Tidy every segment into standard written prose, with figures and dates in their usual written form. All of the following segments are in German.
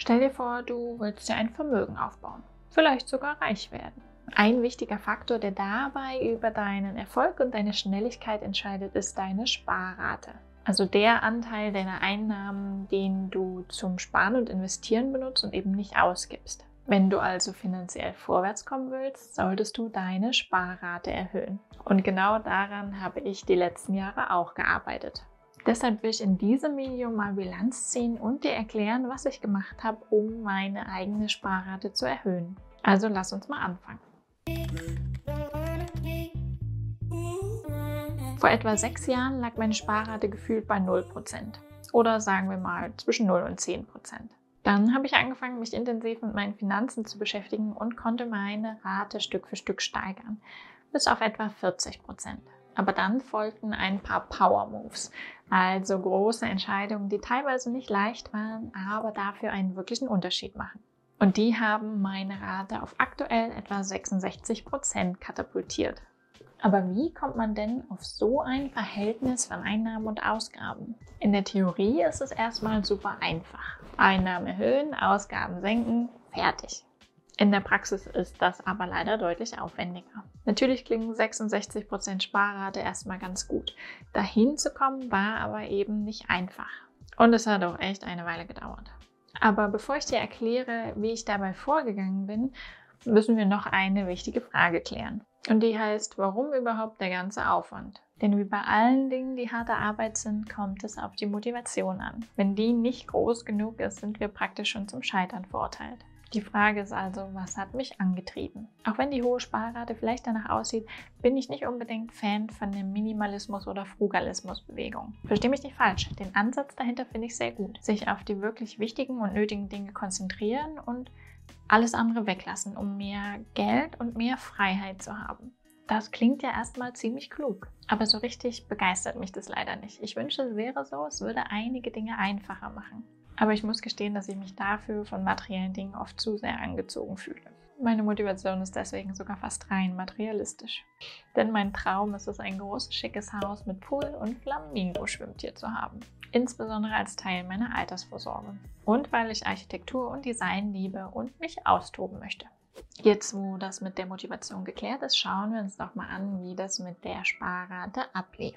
Stell dir vor, du willst dir ein Vermögen aufbauen, vielleicht sogar reich werden. Ein wichtiger Faktor, der dabei über deinen Erfolg und deine Schnelligkeit entscheidet, ist deine Sparrate. Also der Anteil deiner Einnahmen, den du zum Sparen und Investieren benutzt und eben nicht ausgibst. Wenn du also finanziell vorwärts kommen willst, solltest du deine Sparrate erhöhen. Und genau daran habe ich die letzten Jahre auch gearbeitet. Deshalb will ich in diesem Video mal Bilanz ziehen und dir erklären, was ich gemacht habe, um meine eigene Sparrate zu erhöhen. Also lass uns mal anfangen. Vor etwa 6 Jahren lag meine Sparrate gefühlt bei 0%. Oder sagen wir mal zwischen 0 und 10%. Dann habe ich angefangen, mich intensiv mit meinen Finanzen zu beschäftigen und konnte meine Rate Stück für Stück steigern, bis auf etwa 40%. Aber dann folgten ein paar Power Moves, also große Entscheidungen, die teilweise nicht leicht waren, aber dafür einen wirklichen Unterschied machen. Und die haben meine Rate auf aktuell etwa 66% katapultiert. Aber wie kommt man denn auf so ein Verhältnis von Einnahmen und Ausgaben? In der Theorie ist es erstmal super einfach. Einnahmen erhöhen, Ausgaben senken, fertig. In der Praxis ist das aber leider deutlich aufwendiger. Natürlich klingen 66% Sparrate erstmal ganz gut. Dahin zu kommen war aber eben nicht einfach. Und es hat auch echt eine Weile gedauert. Aber bevor ich dir erkläre, wie ich dabei vorgegangen bin, müssen wir noch eine wichtige Frage klären. Und die heißt, warum überhaupt der ganze Aufwand? Denn wie bei allen Dingen, die harte Arbeit sind, kommt es auf die Motivation an. Wenn die nicht groß genug ist, sind wir praktisch schon zum Scheitern verurteilt. Die Frage ist also, was hat mich angetrieben? Auch wenn die hohe Sparrate vielleicht danach aussieht, bin ich nicht unbedingt Fan von der Minimalismus- oder Frugalismus-Bewegung. Versteh mich nicht falsch, den Ansatz dahinter finde ich sehr gut. Sich auf die wirklich wichtigen und nötigen Dinge konzentrieren und alles andere weglassen, um mehr Geld und mehr Freiheit zu haben. Das klingt ja erstmal ziemlich klug, aber so richtig begeistert mich das leider nicht. Ich wünsche, es wäre so, es würde einige Dinge einfacher machen. Aber ich muss gestehen, dass ich mich dafür von materiellen Dingen oft zu sehr angezogen fühle. Meine Motivation ist deswegen sogar fast rein materialistisch. Denn mein Traum ist es, ein großes, schickes Haus mit Pool und Flamingo-Schwimmtier zu haben. Insbesondere als Teil meiner Altersvorsorge. Und weil ich Architektur und Design liebe und mich austoben möchte. Jetzt, wo das mit der Motivation geklärt ist, schauen wir uns doch mal an, wie das mit der Sparrate ablief.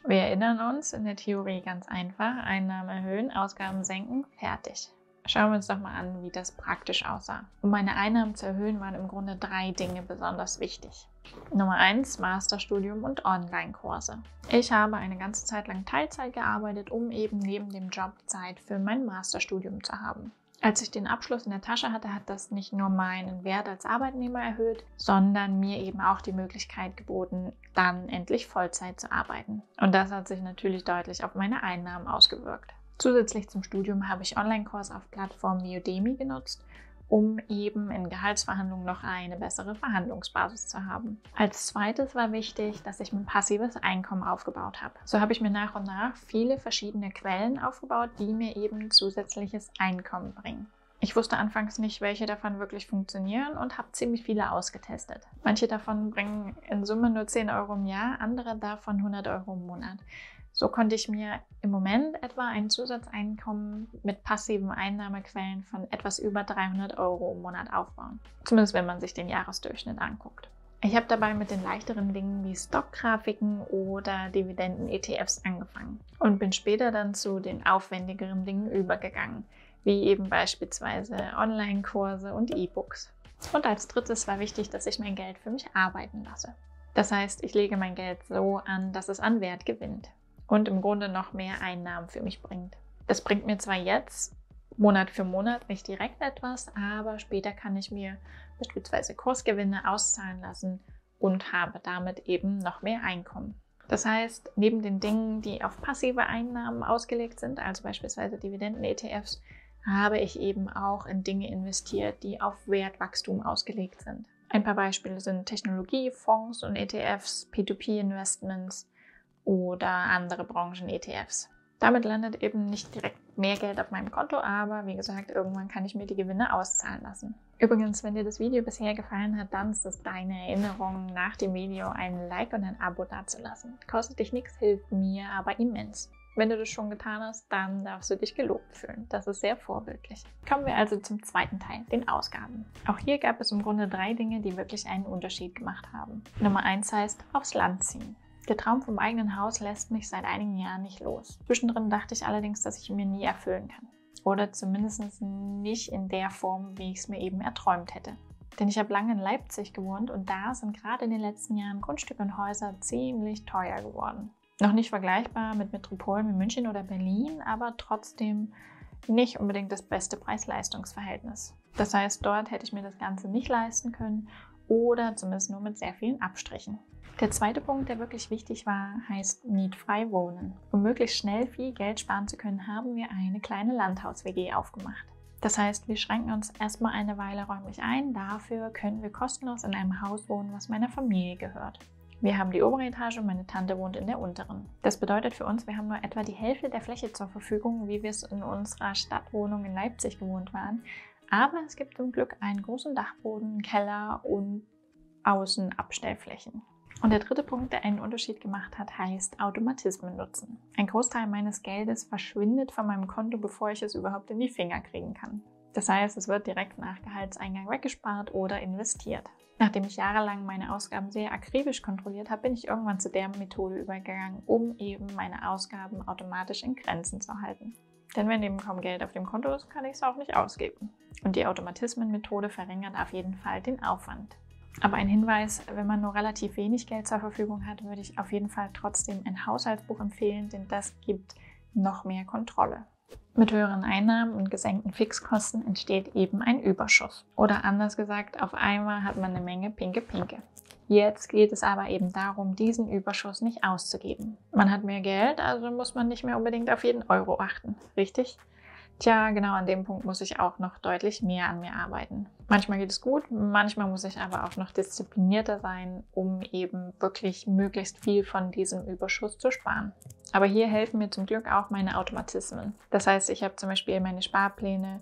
Wir erinnern uns, in der Theorie ganz einfach, Einnahmen erhöhen, Ausgaben senken, fertig. Schauen wir uns doch mal an, wie das praktisch aussah. Um meine Einnahmen zu erhöhen, waren im Grunde 3 Dinge besonders wichtig. Nummer 1, Masterstudium und Online-Kurse. Ich habe eine ganze Zeit lang Teilzeit gearbeitet, um eben neben dem Job Zeit für mein Masterstudium zu haben. Als ich den Abschluss in der Tasche hatte, hat das nicht nur meinen Wert als Arbeitnehmer erhöht, sondern mir eben auch die Möglichkeit geboten, dann endlich Vollzeit zu arbeiten. Und das hat sich natürlich deutlich auf meine Einnahmen ausgewirkt. Zusätzlich zum Studium habe ich Online-Kurse auf Plattformen wie Udemy genutzt, um eben in Gehaltsverhandlungen noch eine bessere Verhandlungsbasis zu haben. Als zweites war wichtig, dass ich mein passives Einkommen aufgebaut habe. So habe ich mir nach und nach viele verschiedene Quellen aufgebaut, die mir eben zusätzliches Einkommen bringen. Ich wusste anfangs nicht, welche davon wirklich funktionieren und habe ziemlich viele ausgetestet. Manche davon bringen in Summe nur 10 Euro im Jahr, andere davon 100 Euro im Monat. So konnte ich mir im Moment etwa ein Zusatzeinkommen mit passiven Einnahmequellen von etwas über 300 Euro im Monat aufbauen. Zumindest wenn man sich den Jahresdurchschnitt anguckt. Ich habe dabei mit den leichteren Dingen wie Stockgrafiken oder Dividenden-ETFs angefangen und bin später dann zu den aufwendigeren Dingen übergegangen, wie eben beispielsweise Online-Kurse und E-Books. Und als drittes war wichtig, dass ich mein Geld für mich arbeiten lasse. Das heißt, ich lege mein Geld so an, dass es an Wert gewinnt und im Grunde noch mehr Einnahmen für mich bringt. Das bringt mir zwar jetzt Monat für Monat nicht direkt etwas, aber später kann ich mir beispielsweise Kursgewinne auszahlen lassen und habe damit eben noch mehr Einkommen. Das heißt, neben den Dingen, die auf passive Einnahmen ausgelegt sind, also beispielsweise Dividenden-ETFs, habe ich eben auch in Dinge investiert, die auf Wertwachstum ausgelegt sind. Ein paar Beispiele sind Technologiefonds und ETFs, P2P-Investments oder andere Branchen-ETFs. Damit landet eben nicht direkt mehr Geld auf meinem Konto, aber wie gesagt, irgendwann kann ich mir die Gewinne auszahlen lassen. Übrigens, wenn dir das Video bisher gefallen hat, dann ist es deine Erinnerung, nach dem Video ein Like und ein Abo dazulassen. Kostet dich nichts, hilft mir aber immens. Wenn du das schon getan hast, dann darfst du dich gelobt fühlen. Das ist sehr vorbildlich. Kommen wir also zum zweiten Teil, den Ausgaben. Auch hier gab es im Grunde 3 Dinge, die wirklich einen Unterschied gemacht haben. Nummer 1 heißt aufs Land ziehen. Der Traum vom eigenen Haus lässt mich seit einigen Jahren nicht los. Zwischendrin dachte ich allerdings, dass ich ihn mir nie erfüllen kann. Oder zumindest nicht in der Form, wie ich es mir eben erträumt hätte. Denn ich habe lange in Leipzig gewohnt und da sind gerade in den letzten Jahren Grundstücke und Häuser ziemlich teuer geworden. Noch nicht vergleichbar mit Metropolen wie München oder Berlin, aber trotzdem nicht unbedingt das beste Preis-Leistungs-Verhältnis. Das heißt, dort hätte ich mir das Ganze nicht leisten können oder zumindest nur mit sehr vielen Abstrichen. Der zweite Punkt, der wirklich wichtig war, heißt mietfrei wohnen. Um möglichst schnell viel Geld sparen zu können, haben wir eine kleine Landhaus-WG aufgemacht. Das heißt, wir schränken uns erstmal eine Weile räumlich ein, dafür können wir kostenlos in einem Haus wohnen, was meiner Familie gehört. Wir haben die obere Etage und meine Tante wohnt in der unteren. Das bedeutet für uns, wir haben nur etwa die Hälfte der Fläche zur Verfügung, wie wir es in unserer Stadtwohnung in Leipzig gewohnt waren. Aber es gibt zum Glück einen großen Dachboden, einen Keller und Außenabstellflächen. Und der dritte Punkt, der einen Unterschied gemacht hat, heißt Automatismen nutzen. Ein Großteil meines Geldes verschwindet von meinem Konto, bevor ich es überhaupt in die Finger kriegen kann. Das heißt, es wird direkt nach Gehaltseingang weggespart oder investiert. Nachdem ich jahrelang meine Ausgaben sehr akribisch kontrolliert habe, bin ich irgendwann zu der Methode übergegangen, um eben meine Ausgaben automatisch in Grenzen zu halten. Denn wenn eben kaum Geld auf dem Konto ist, kann ich es auch nicht ausgeben. Und die Automatismen-Methode verringert auf jeden Fall den Aufwand. Aber ein Hinweis, wenn man nur relativ wenig Geld zur Verfügung hat, würde ich auf jeden Fall trotzdem ein Haushaltsbuch empfehlen, denn das gibt noch mehr Kontrolle. Mit höheren Einnahmen und gesenkten Fixkosten entsteht eben ein Überschuss. Oder anders gesagt, auf einmal hat man eine Menge Pinke-Pinke. Jetzt geht es aber eben darum, diesen Überschuss nicht auszugeben. Man hat mehr Geld, also muss man nicht mehr unbedingt auf jeden Euro achten, richtig? Tja, genau an dem Punkt muss ich auch noch deutlich mehr an mir arbeiten. Manchmal geht es gut, manchmal muss ich aber auch noch disziplinierter sein, um eben wirklich möglichst viel von diesem Überschuss zu sparen. Aber hier helfen mir zum Glück auch meine Automatismen. Das heißt, ich habe zum Beispiel meine Sparpläne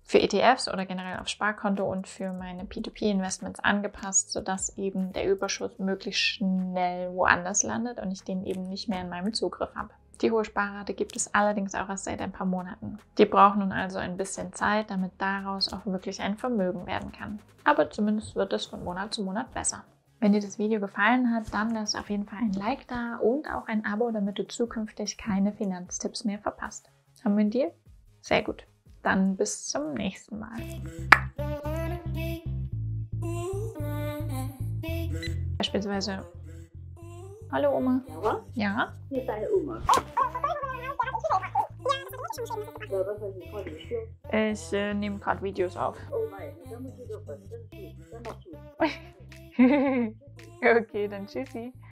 für ETFs oder generell aufs Sparkonto und für meine P2P-Investments angepasst, sodass eben der Überschuss möglichst schnell woanders landet und ich den eben nicht mehr in meinem Zugriff habe. Die hohe Sparrate gibt es allerdings auch erst seit ein paar Monaten. Die braucht nun also ein bisschen Zeit, damit daraus auch wirklich ein Vermögen werden kann. Aber zumindest wird es von Monat zu Monat besser. Wenn dir das Video gefallen hat, dann lass auf jeden Fall ein Like da und auch ein Abo, damit du zukünftig keine Finanztipps mehr verpasst. Haben wir einen Deal? Sehr gut. Dann bis zum nächsten Mal. Beispielsweise, hallo Oma. Ja? Ja? Hier ist deine Oma. Ja, was soll ich heute spielen? Ich nehme gerade Videos auf. Oh nein, dann muss ich doch was. Das ist gut. Dann machst du. Okay, dann tschüssi.